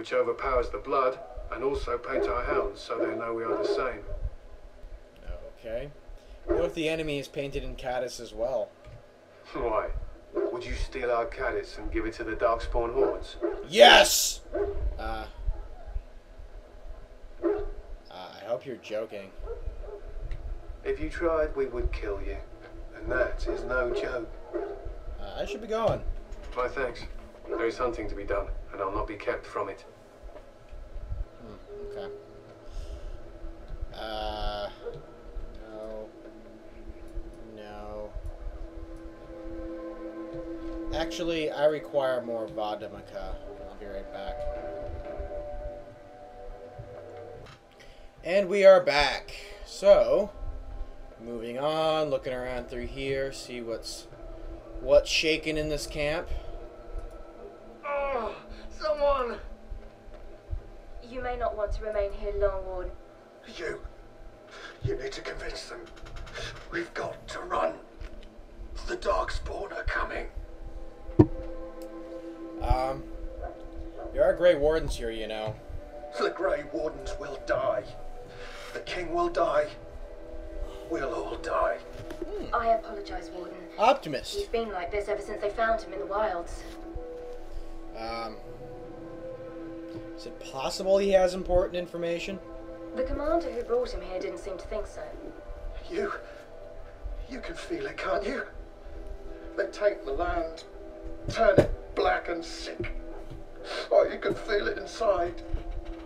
which overpowers the blood, and also paint our hounds so they know we are the same. Okay. What if the enemy is painted in caddis as well? Why? Would you steal our caddis and give it to the Darkspawn hordes? Yes! I hope you're joking. If you tried, we would kill you. And that is no joke. I should be going. My thanks. There is hunting to be done, and I'll not be kept from it. Okay. No. Actually, I require more Vadamaka. I'll be right back. And we are back. So, moving on, looking around through here, see what's shaking in this camp. Oh, someone! You may not want to remain here long, Warden. You need to convince them. We've got to run. The Darkspawn are coming. There are Grey Wardens here, you know. The Grey Wardens will die. The King will die. We'll all die. I apologize, Warden. Optimist. He's been like this ever since they found him in the wilds. Is it possible he has important information? The commander who brought him here didn't seem to think so. You can feel it, can't you? They take the land, turn it black and sick. Oh, you can feel it inside.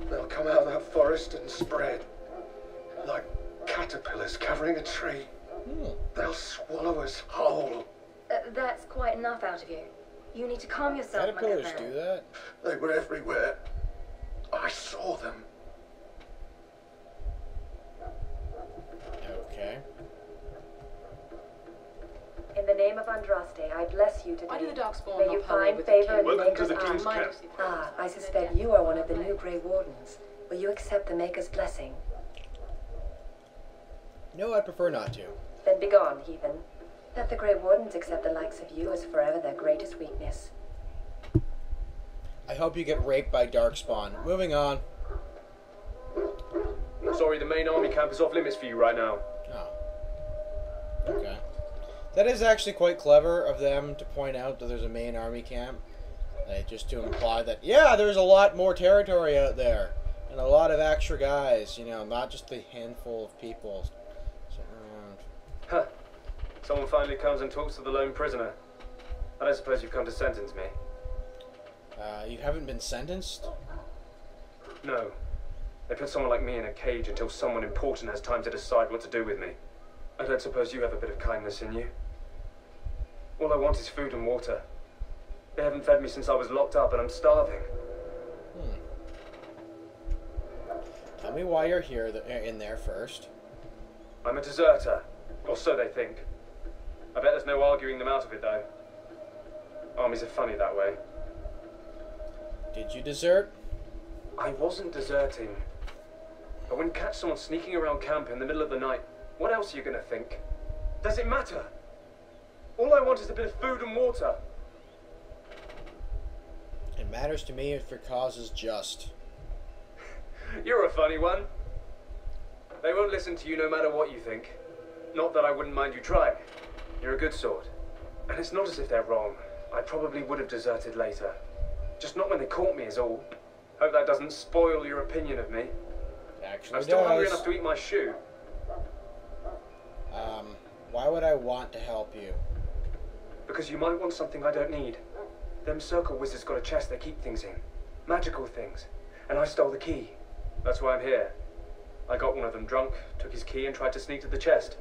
They'll come out of that forest and spread. Like caterpillars covering a tree. They'll swallow us whole. That's quite enough out of you. You need to calm yourself, my good Caterpillars man. do that? They were everywhere. I saw them. Okay. In the name of Andraste, I bless you today. Why do the Darkspawn May not you parley find with the favor king? in the Welcome to Maker's the King's arms. camp. Ah, I suspect you are one of the new Grey Wardens. Will you accept the Maker's blessing? No, I'd prefer not to. Then begone, heathen. Let the Grey Wardens accept the likes of you as forever their greatest weakness. I hope you get raped by Darkspawn. Moving on. Sorry, the main army camp is off limits for you right now. Oh. Okay. That is actually quite clever of them to point out that there's a main army camp. Like, just to imply that, yeah, there's a lot more territory out there. And a lot of extra guys, you know, not just the handful of people sitting around. Huh. Someone finally comes and talks to the lone prisoner. I don't suppose you've come to sentence me. You haven't been sentenced? No. They put someone like me in a cage until someone important has time to decide what to do with me. I don't suppose you have a bit of kindness in you. All I want is food and water. They haven't fed me since I was locked up and I'm starving. Tell me why you're here in there first. I'm a deserter, or so they think. I bet there's no arguing them out of it, though. Armies are funny that way. Did you desert? I wasn't deserting. But when you catch someone sneaking around camp in the middle of the night, what else are you going to think? Does it matter? All I want is a bit of food and water. It matters to me if your cause is just. You're a funny one. They won't listen to you no matter what you think. Not that I wouldn't mind you trying. You're a good sort. And it's not as if they're wrong. I probably would have deserted later. Just not when they caught me is all. Hope that doesn't spoil your opinion of me. Actually I'm still hungry does. enough to eat my shoe. Why would I want to help you? Because you might want something I don't need. Them circle wizards got a chest they keep things in. Magical things. And I stole the key. That's why I'm here. I got one of them drunk, took his key and tried to sneak to the chest.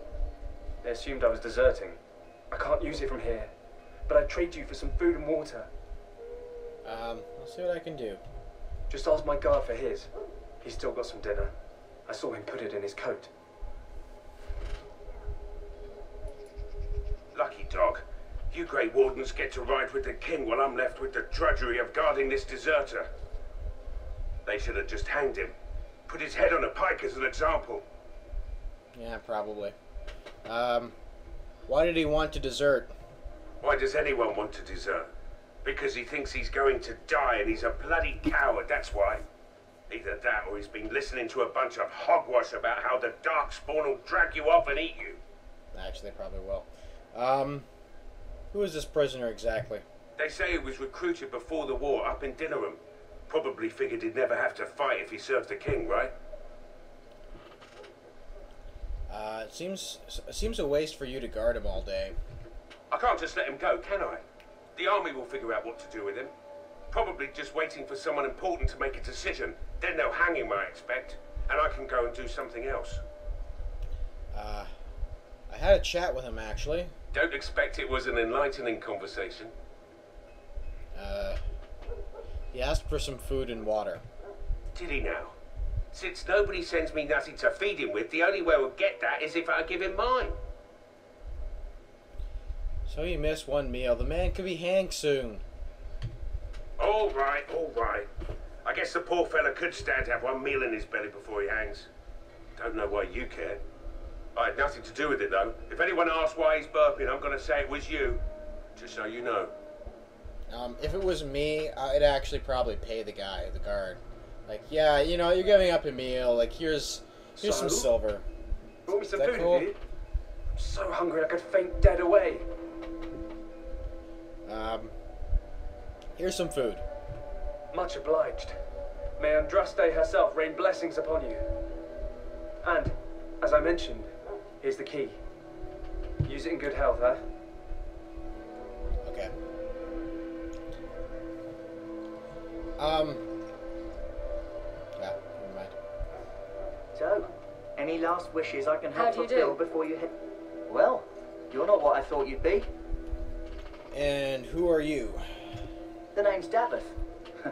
They assumed I was deserting. I can't use it from here. But I'd trade you for some food and water. I'll see what I can do. Just ask my guard for his. He's still got some dinner. I saw him put it in his coat. Lucky dog. You Grey Wardens get to ride with the king while I'm left with the drudgery of guarding this deserter. They should have just hanged him. Put his head on a pike as an example. Yeah, probably. Why did he want to desert? Why does anyone want to desert? Because he thinks he's going to die and he's a bloody coward, that's why. Either that or he's been listening to a bunch of hogwash about how the Darkspawn will drag you off and eat you. Actually, they probably will. Who is this prisoner exactly? They say he was recruited before the war up in Dinnerham. Probably figured he'd never have to fight if he served the king, right? It seems a waste for you to guard him all day. I can't just let him go, can I? The army will figure out what to do with him. Probably just waiting for someone important to make a decision. Then they'll hang him, I expect. And I can go and do something else. I had a chat with him, actually. Don't expect it was an enlightening conversation. He asked for some food and water. Did he now? Since nobody sends me nothing to feed him with, the only way we'll get that is if I give him mine. So you missed one meal. The man could be hanged soon. All right, all right. I guess the poor fella could stand to have one meal in his belly before he hangs. Don't know why you care. I had nothing to do with it, though. If anyone asks why he's burping, I'm going to say it was you. Just so you know. If it was me, I'd actually probably pay the guy, the guard. Like, yeah, you know, you're giving up a meal. Like, here's some silver. Brought me some Is that food, cool? have you? I'm so hungry I could faint dead away. Here's some food. Much obliged. May Andraste herself rain blessings upon you. And, as I mentioned, here's the key. Use it in good health, huh? Okay. Yeah, never mind. So, any last wishes I can How help do you fulfill do? before you head? Well, you're not what I thought you'd be. And who are you? The name's Davith.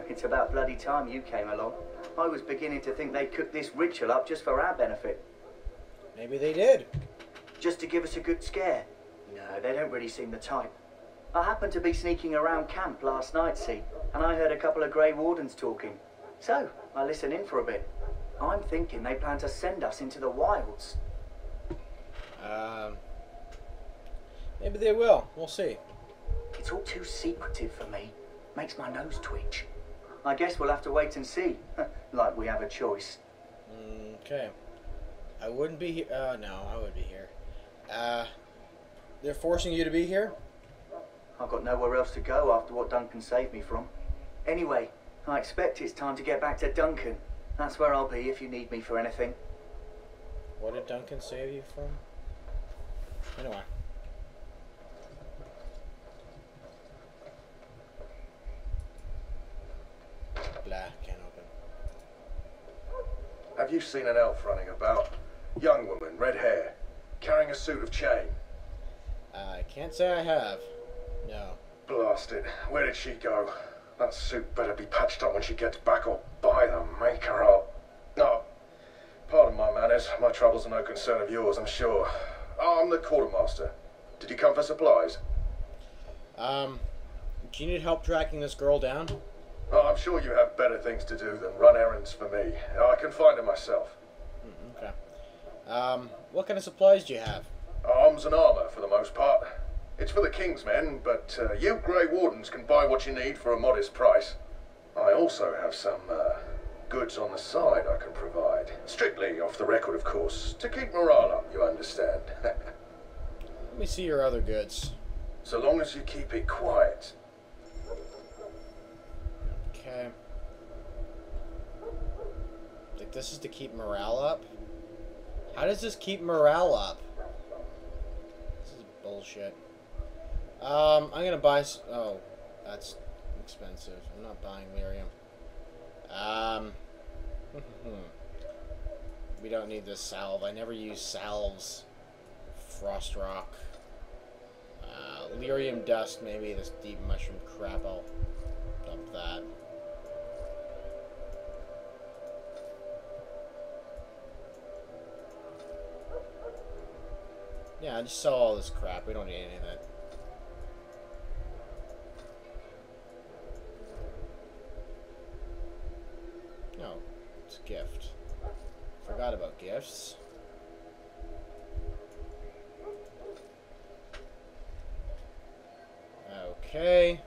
It's about bloody time you came along. I was beginning to think they'd cooked this ritual up just for our benefit. Maybe they did. Just to give us a good scare. No, they don't really seem the type. I happened to be sneaking around camp last night, see, and I heard a couple of Grey Wardens talking. So, I listened in for a bit. I'm thinking they plan to send us into the wilds. Maybe they will. We'll see. It's all too secretive for me. Makes my nose twitch. I guess we'll have to wait and see. Like we have a choice. Okay. I wouldn't be here. No, I would be here. They're forcing you to be here? I've got nowhere else to go after what Duncan saved me from. Anyway, I expect it's time to get back to Duncan. That's where I'll be if you need me for anything. What did Duncan save you from? Anyway. Blah, can't open. Have you seen an elf running about? Young woman, red hair, carrying a suit of chain. I can't say I have. No. Blast it. Where did she go? That suit better be patched up when she gets back, or by the maker up. No. Pardon my manners. My troubles are no concern of yours, I'm sure. I'm the quartermaster. Did you come for supplies? Do you need help tracking this girl down? Oh, I'm sure you have better things to do than run errands for me. I can find her myself. Okay. What kind of supplies do you have? Arms and armour, for the most part. It's for the King's men, but you Grey Wardens can buy what you need for a modest price. I also have some goods on the side I can provide. Strictly off the record, of course. To keep morale up, you understand. Let me see your other goods. So long as you keep it quiet. Okay. Like, this is to keep morale up? How does this keep morale up? This is bullshit. I'm gonna buy oh, that's expensive. I'm not buying lyrium. We don't need this salve. I never use salves. Frost rock. Lyrium dust, maybe this deep mushroom crap. I'll dump that. Yeah, just sell all this crap. We don't need any of that. No, it's a gift. Forgot about gifts. Okay.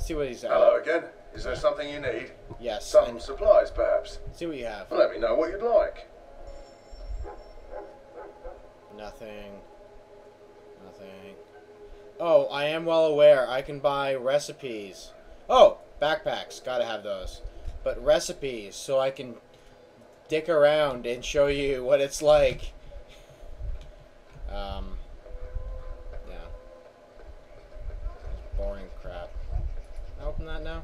see what he's at. Hello again. Is there something you need? Yes. Some And supplies, perhaps? see what you have. Let me know what you'd like. Nothing. Nothing. Oh, I am well aware. I can buy recipes. Oh, backpacks. Gotta have those. But recipes, so I can dick around and show you what it's like. Yeah. Boring crap. Can I open that now?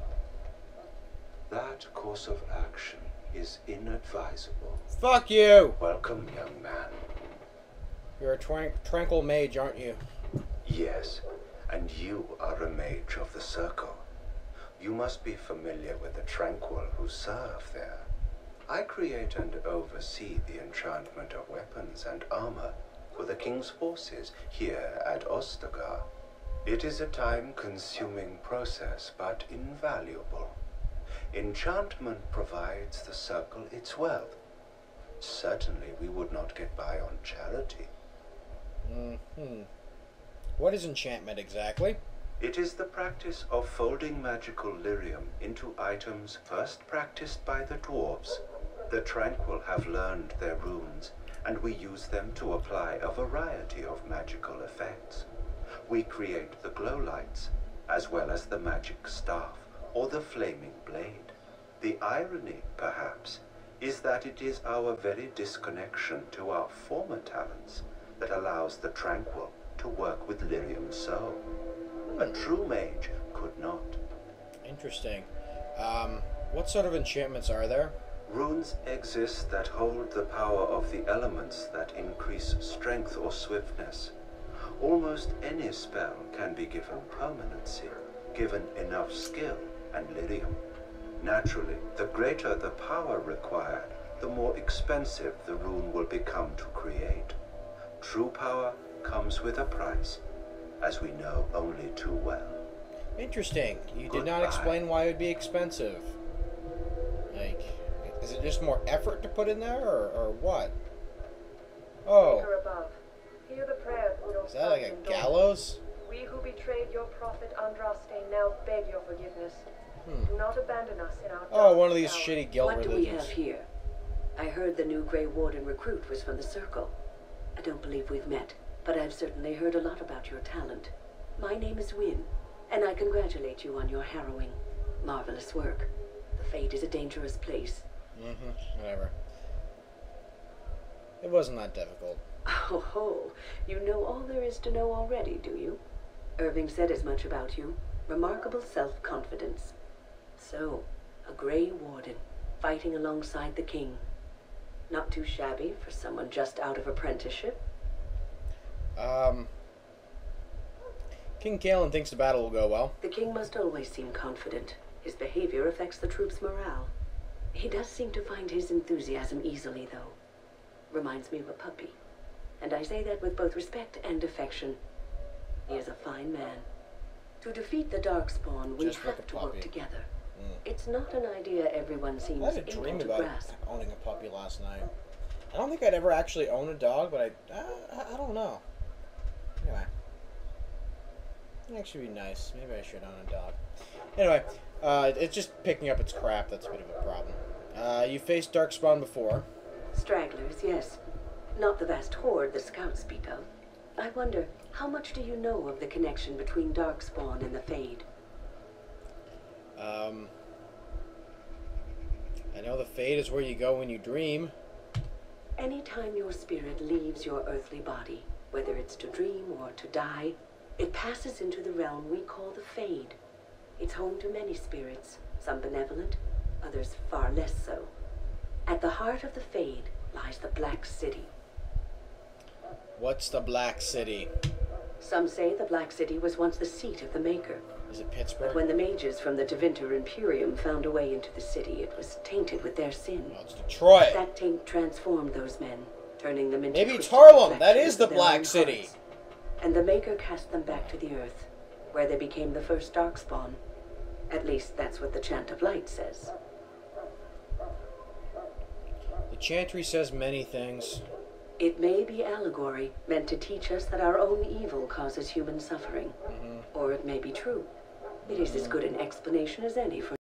That course of action is inadvisable. Fuck you! Welcome, young man. You're a tranquil mage, aren't you? Yes, and you are a mage of the circle. You must be familiar with the tranquil who serve there. I create and oversee the enchantment of weapons and armor for the king's forces here at Ostagar. It is a time-consuming process, but invaluable. Enchantment provides the circle its wealth. Certainly we would not get by on charity. What is enchantment exactly? It is the practice of folding magical lyrium into items first practiced by the dwarves. The Tranquil have learned their runes, and we use them to apply a variety of magical effects. We create the glow lights, as well as the magic staff, or the flaming blade. The irony, perhaps, is that it is our very disconnection to our former talents that allows the Tranquil to work with lyrium so. A true mage could not. Interesting. What sort of enchantments are there? Runes exist that hold the power of the elements that increase strength or swiftness. Almost any spell can be given permanency, given enough skill and lyrium. Naturally, the greater the power required, the more expensive the rune will become to create. True power comes with a price, as we know only too well. Interesting. You did not Goodbye. explain why it would be expensive. Like, is it just more effort to put in there, or what? Oh, Maker above, hear the prayer of your is that like a sons and daughters. gallows? We who betrayed your prophet Andraste now beg your forgiveness. Do not abandon us in our Oh, one of these darkest shitty guild What do we religions. have here? I heard the new Grey Warden recruit was from the Circle. I don't believe we've met, but I've certainly heard a lot about your talent. My name is Wynne, and I congratulate you on your harrowing, marvelous work. The Fade is a dangerous place. Whatever. It wasn't that difficult. Oh ho, you know all there is to know already, do you? Irving said as much about you. Remarkable self-confidence. So, a Grey Warden, fighting alongside the King. Not too shabby for someone just out of apprenticeship. King Kalen thinks the battle will go well. The King must always seem confident. His behavior affects the troops' morale. He does seem to find his enthusiasm easily, though. Reminds me of a puppy. And I say that with both respect and affection. He is a fine man. To defeat the Darkspawn, we Just like have a to work puppy. together. It's not an idea everyone I seems had a able dream to about grasp. owning a puppy last night. I don't think I'd ever actually own a dog, but I don't know. Anyway. It'd actually be nice. Maybe I should own a dog. Anyway, it's just picking up its crap that's a bit of a problem. You faced Darkspawn before. Stragglers, yes. Not the vast horde the scouts speak of. I wonder, how much do you know of the connection between Darkspawn and the Fade? I know the Fade is where you go when you dream. Anytime your spirit leaves your earthly body, whether it's to dream or to die, it passes into the realm we call the Fade. It's home to many spirits, some benevolent, others far less so. At the heart of the Fade lies the Black City. What's the Black City? Some say the Black City was once the seat of the Maker. Is it But Pittsburgh? when the mages from the Tevinter Imperium found a way into the city, it was tainted with their sin. Well, it's Detroit. That taint transformed those men, turning them into Maybe it's twisted Harlem. That reflections is the of their Black own City. hearts. And the Maker cast them back to the earth, where they became the first Darkspawn. At least that's what the Chant of Light says. The Chantry says many things. It may be allegory, meant to teach us that our own evil causes human suffering. Or it may be true. It is as good an explanation as any for